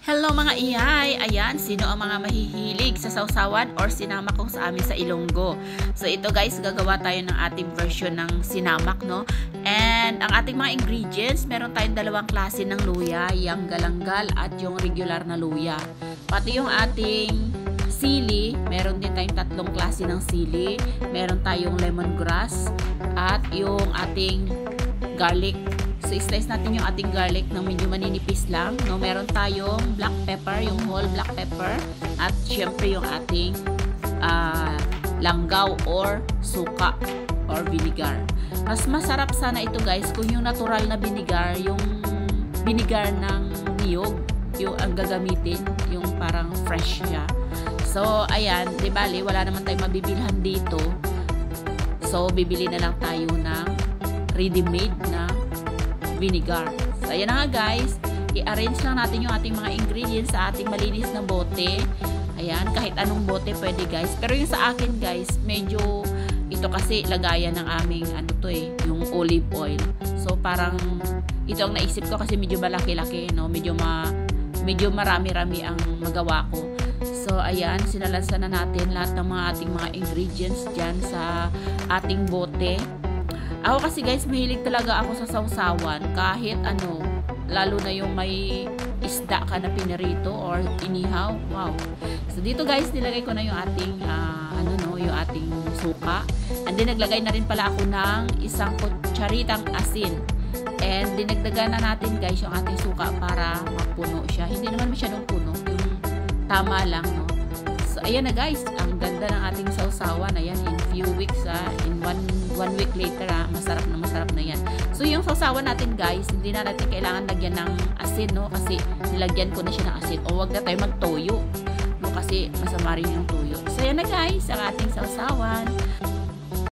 Hello mga iyay! Ayan, sino ang mga mahihilig sa sausawan or sinamak kung sa amin sa Ilonggo? So ito guys, gagawa tayo ng ating version ng sinamak, no? And ang ating mga ingredients, meron tayong dalawang klase ng luya, yung galanggal at yung regular na luya. Pati yung ating sili, meron din tayong tatlong klase ng sili. Meron tayong lemongrass at yung ating garlic. So, slice natin yung ating garlic ng medyo maninipis lang. No? Meron tayong black pepper, yung whole black pepper. At syempre yung ating langgaw or suka or vinegar. Mas masarap sana ito guys kung yung natural na vinegar, yung vinegar ng niyog, yung ang gagamitin, yung parang fresh siya. So, ayan, di bali, wala naman tayong mabibilhan dito. So, bibili na lang tayo ng ready-made na vinegar. So, ayan na nga guys. I-arrange lang natin yung ating mga ingredients sa ating malinis na bote. Ayan, kahit anong bote pwede guys. Pero yung sa akin guys, medyo ito kasi lagayan ng aming yung olive oil. So, parang ito ang naisip ko kasi medyo malaki-laki, no? Medyo marami-rami ang magawa ko. So, ayan, sinalansan na natin lahat ng ating mga ingredients dyan sa ating bote. Ako kasi guys, mahilig talaga ako sa sausawan kahit lalo na yung may isda ka na pinarito or inihaw. Wow. So dito guys, nilagay ko na yung ating yung ating suka. And then naglagay na rin pala ako ng isang kutsaritang asin. And dinagdagan na natin guys yung ating suka para mapuno siya. Hindi naman masyadong puno, yung tama lang, no. So ayan na guys, ang ganda ng ating sausawan. Ayan, in few weeks, in one week later, masarap na yan. So yung sausawan natin guys, hindi na natin kailangan lagyan ng asin, no, kasi nilagyan ko na siya ng asin. O wag na tayo magtoyo, no, kasi masama rin yung toyo. So ayan na guys, ang ating sausawan.